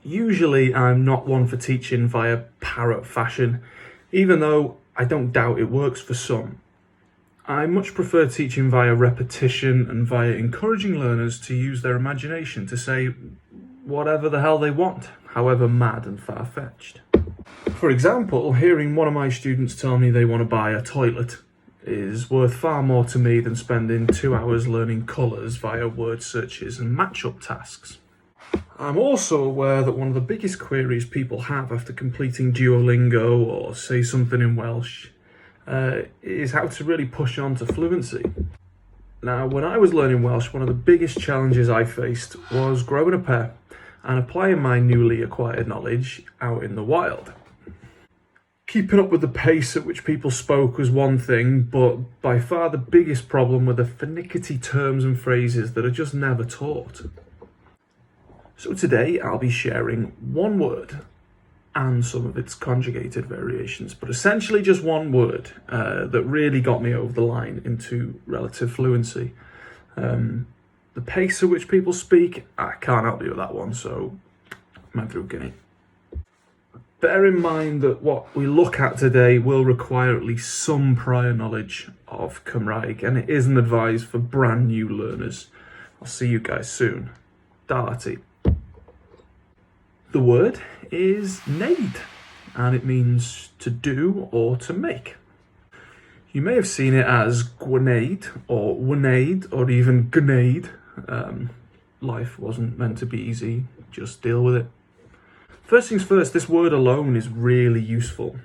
Usually I'm not one for teaching via parrot fashion, even though I don't doubt it works for some. I much prefer teaching via repetition and via encouraging learners to use their imagination to say whatever the hell they want, however mad and far-fetched. For example, hearing one of my students tell me they want to buy a toilet is worth far more to me than spending 2 hours learning colours via word searches and match-up tasks. I'm also aware that one of the biggest queries people have after completing Duolingo or say something in Welsh is how to really push on to fluency. Now, when I was learning Welsh, one of the biggest challenges I faced was growing a pair and applying my newly acquired knowledge out in the wild. Keeping up with the pace at which people spoke was one thing, but by far the biggest problem were the finicky terms and phrases that are just never taught. So today I'll be sharing one word and some of its conjugated variations, but essentially just one word that really got me over the line into relative fluency. The pace at which people speak, I can't help you with that one, so I'm through Guinea. Bear in mind that what we look at today will require at least some prior knowledge of Cymraeg, and it isn't advised for brand new learners. I'll see you guys soon. Darty. The word is neud, and it means to do or to make. You may have seen it as gwneud or wneud or even gneud. Life wasn't meant to be easy, just deal with it. First things first, this word alone is really useful.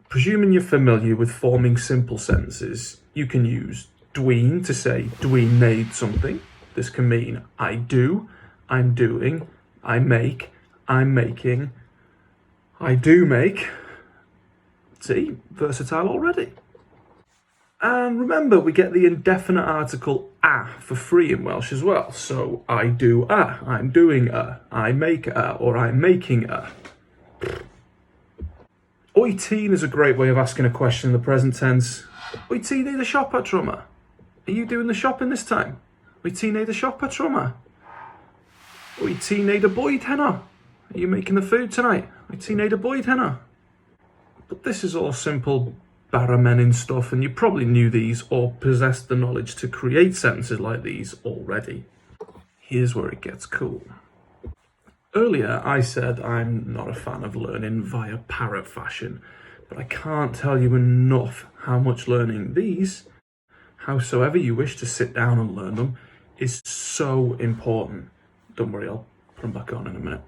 Presuming you're familiar with forming simple sentences, you can use dwi'n to say dwi'n neud something. This can mean I do, I'm doing, I make, I'm making, I do make. See, versatile already. And remember, we get the indefinite article a for free in Welsh as well. So I do a, I'm doing a, I make a, or I'm making a. Wyt ti'n is a great way of asking a question in the present tense. Wyt ti'n neud y siopa tro 'ma? Are you doing the shopping this time? Wyt ti'n neud y siopa tro 'ma? Wyt ti'n neud y bwyd heno? Are you making the food tonight? Wyt ti'n neud y bwyd heno? But this is all simple baramenin stuff, and you probably knew these or possessed the knowledge to create sentences like these already. Here's where it gets cool. Earlier I said I'm not a fan of learning via parrot fashion, but I can't tell you enough how much learning these, howsoever you wish to sit down and learn them, is so important. Don't worry, I'll put them back on in a minute.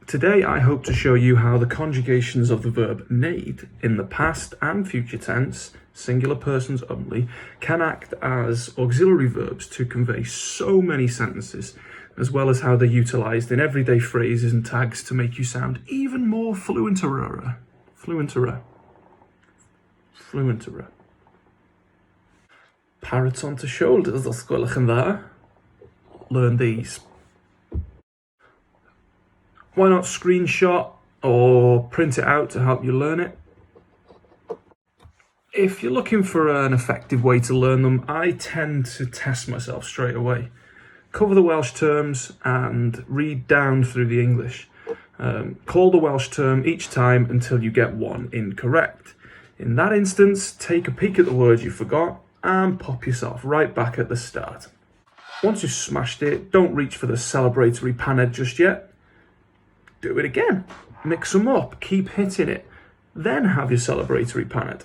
Today I hope to show you how the conjugations of the verb neud in the past and future tense, singular persons only, can act as auxiliary verbs to convey so many sentences, as well as how they're utilised in everyday phrases and tags to make you sound even more fluenterer. Parrots onto shoulders, os gwelwch yn dda. Learn these. Why not screenshot or print it out to help you learn it? If you're looking for an effective way to learn them, I tend to test myself straight away. Cover the Welsh terms and read down through the English. Call the Welsh term each time until you get one incorrect. In that instance, take a peek at the word you forgot and pop yourself right back at the start. Once you've smashed it, don't reach for the celebratory paned just yet. Do it again, mix them up, keep hitting it, then have your celebratory paned.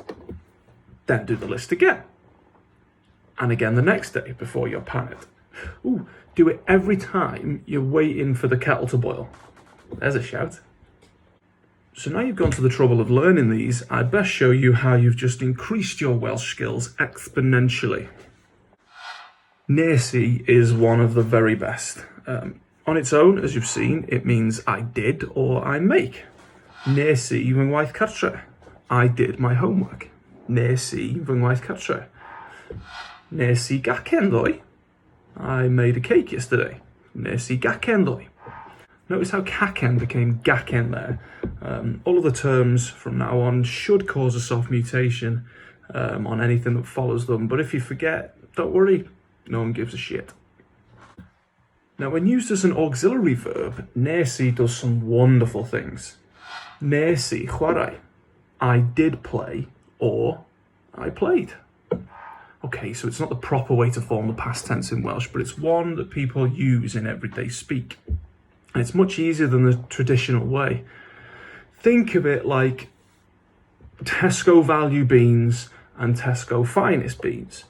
Then do the list again. And again the next day before you're paned. Ooh, do it every time you're waiting for the kettle to boil. There's a shout. So now you've gone to the trouble of learning these, I'd best show you how you've just increased your Welsh skills exponentially. Nes I is one of the very best. On its own, as you've seen, it means I did or I make. Nes I fy ngwaith cartre. I did my homework. Nes I fy ngwaith cartre. Nes I gacen ddoe. I made a cake yesterday. Nes I gacen ddoe. Notice how cacen became gacen there. All of the terms from now on should cause a soft mutation on anything that follows them, but if you forget, don't worry, no one gives a shit. Now, when used as an auxiliary verb, nes I does some wonderful things. Nes I chwarae. I did play, or I played. Okay, so it's not the proper way to form the past tense in Welsh, but it's one that people use in everyday speak. And it's much easier than the traditional way. Think of it like Tesco value beans and Tesco finest beans.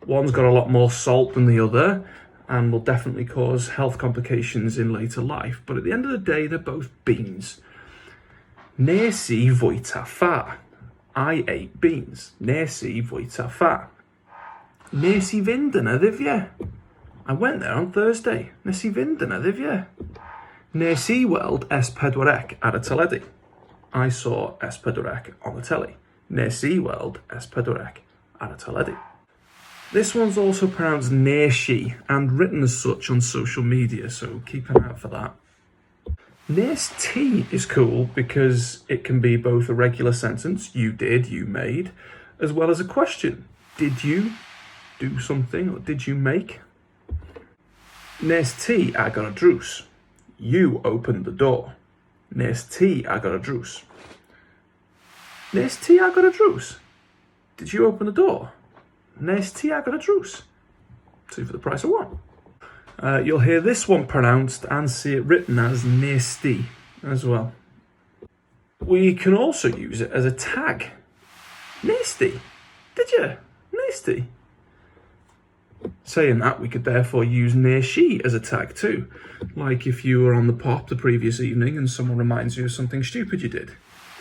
One's got a lot more salt than the other and will definitely cause health complications in later life. But at the end of the day, they're both beans. Nes I fwyta fa. I ate beans. Nes I fwyta fa. Nes I fynd yna ddifau. I went there on Thursday. Nes I fynd yna ddifau. Nes I weld S4C ar y teledu. I saw S4C on the telly. Nes I weld S4C ar y teledu. This one's also pronounced nes I and written as such on social media, so keep an eye out for that. Nes ti is cool because it can be both a regular sentence, you did, you made, as well as a question. Did you do something, or did you make? Nes ti agor y drws. You opened the door. Nes ti agor y drws. Nes ti agor y drws. Did you open the door? Nes ti agor y drws. Two for the price of one. You'll hear this one pronounced and see it written as nes di as well. We can also use it as a tag. Nes di. Did you? Nes di. Saying that, we could therefore use nes I as a tag too. Like if you were on the pop the previous evening and someone reminds you of something stupid you did.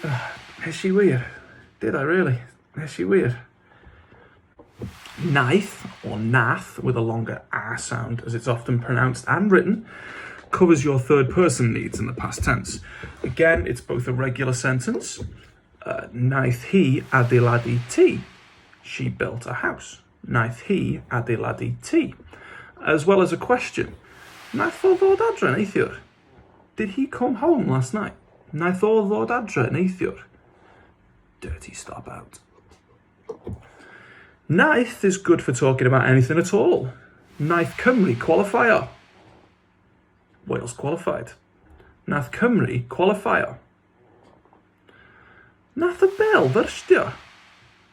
Nes I wir. Did I really? Nes I wir. Neith, or nath, with a longer R sound as it's often pronounced and written, covers your third person needs in the past tense. Again, it's both a regular sentence. Naeth hi adeiladu tŷ. She built a house. Naeth hi adeiladu tŷ. As well as a question. Naeth o ddod adre neithiwr? Did he come home last night? Naeth o ddod adre neithiwr? Dirty stop out. Naeth is good for talking about anything at all. Naeth Cymru qualifier. Wales qualified. Nath Cymru qualifier. Nath y bell fyrstio.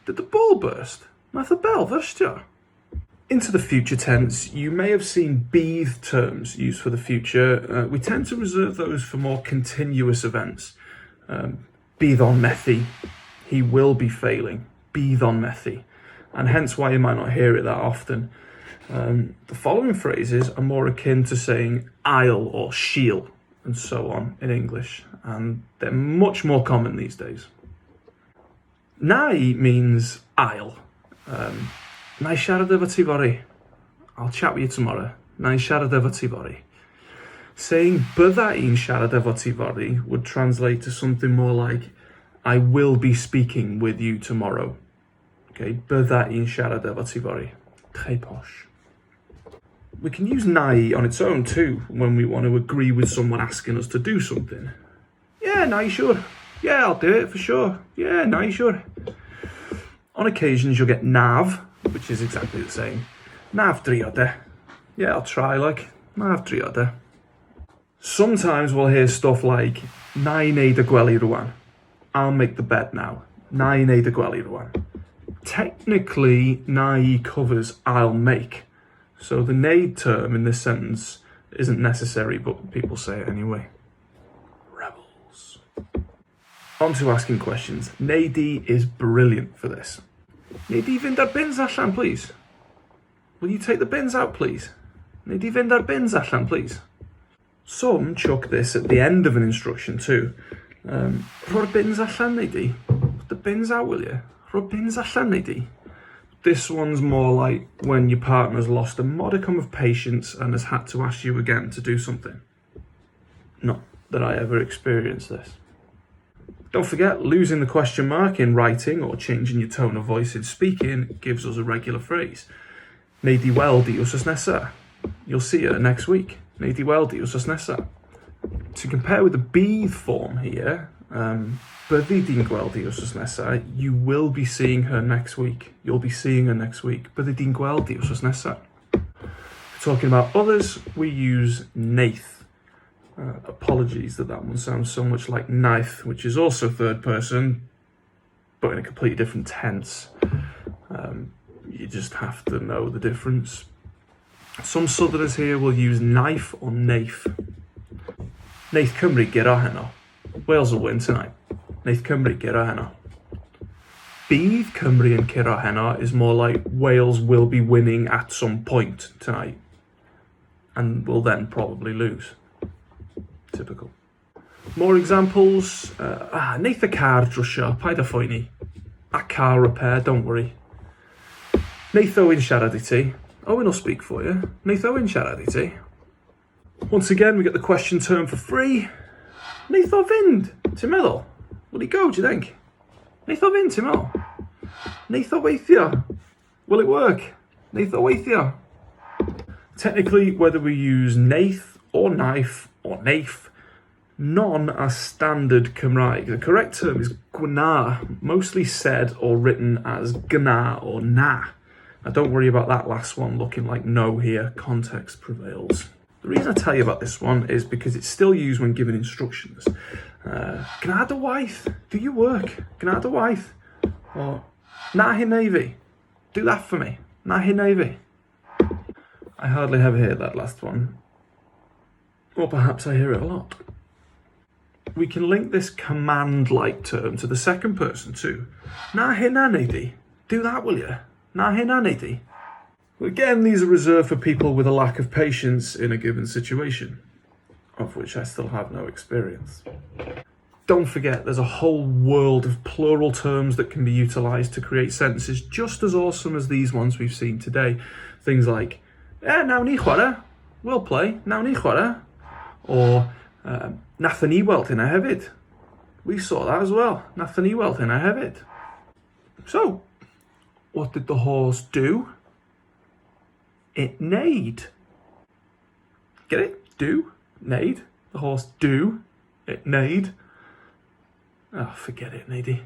Did the ball burst? Nath y bell fyrstio. Into the future tense, you may have seen bydd terms used for the future. We tend to reserve those for more continuous events. Bydd on methu. He will be failing. Bydd on methu. And hence why you might not hear it that often. The following phrases are more akin to saying I'll or she'll and so on in English, and they're much more common these days. Nai means I'll. Nai siarad efo ti fory. I'll chat with you tomorrow. Nai siarad efo ti fory. Saying bydda i'n siarad efo ti fory would translate to something more like I will be speaking with you tomorrow. Okay, bydda i'n siarad efo ti fory. Très posh. We can use nai on its own too when we want to agree with someone asking us to do something. Yeah, nai sure. Yeah, I'll do it for sure. Yeah, nai sure. On occasions you'll get nav, which is exactly the same. Nav drio de. Yeah, I'll try like. Nav drio de. Sometimes we'll hear stuff like nai neud y gwely rwan. I'll make the bed now. Nai neud y gwely rwan. Technically, nai covers I'll make. So the neud term in this sentence isn't necessary, but people say it anyway. Rebels. On to asking questions. Nei di is brilliant for this. Nei di fynd ar bins allan, please? Will you take the bins out, please? Nei di fynd ar bins allan, please? Some chuck this at the end of an instruction too. Rho'r bins allan, nei di? Put the bins out, will you? Rho'r bins allan, nei di? This one's more like when your partner's lost a modicum of patience and has had to ask you again to do something. Not that I ever experienced this. Don't forget, losing the question mark in writing or changing your tone of voice in speaking gives us a regular phrase. Nei di You'll wsos nesa. You'll see her next week. Nei di You'll wsos nesa. To compare with the bydd form here, byddi di'n gweld hi wsos nesa, you will be seeing her next week. You'll be seeing her next week. Byddi di'n gweld hi wsos nesa. Talking about others, we use Neith. Apologies that one sounds so much like Neith, which is also third person, but in a completely different tense. You just have to know the difference. Some southerners here will use knife or Neith. Neith Cymraeg gyda heno. Wales will win tonight. Neith Cymraeg gyda heno. Bydd Cymru yn curo heno is more like Wales will be winning at some point tonight and will then probably lose. Typical. More examples. Neith y car drwsio, paid â phoeni. A car repair, don't worry. Neith Owen siarad I ti. Owen will speak for you. Neith Owen siarad I ti. Once again, we get the question term for free. Neith o fynd, ti'n meddwl? Will he go, do you think? Neith o fynd, ti'n meddwl? Neith o weithio? Will it work? Neith o weithio? Technically, whether we use Neith or knife or Neith, none are standard Cymraeg. The correct term is gwyna, mostly said or written as gna or na. Now don't worry about that last one looking like no here, context prevails. The reason I tell you about this one is because it's still used when giving instructions. Gwna dy waith, do your work, gwna dy waith. Or, na hynna I fi, do that for me, na hynna I fi. I hardly ever hear that last one. Or perhaps I hear it a lot. We can link this command-like term to the second person too. Na hynna nei di, do that will you? Na hynna nei di. Again, these are reserved for people with a lack of patience in a given situation, of which I still have no experience. Don't forget, there's a whole world of plural terms that can be utilised to create sentences just as awesome as these ones we've seen today. Things like, nawn ni chwarae, we'll play, nawn ni chwarae. Or, nathon ni weld hynna hefyd. We saw that as well, nathon ni weld hynna hefyd. So, what did the horse do? It neighed. Get it? Do, neighed. The horse do, it neighed. Oh, forget it, Neith.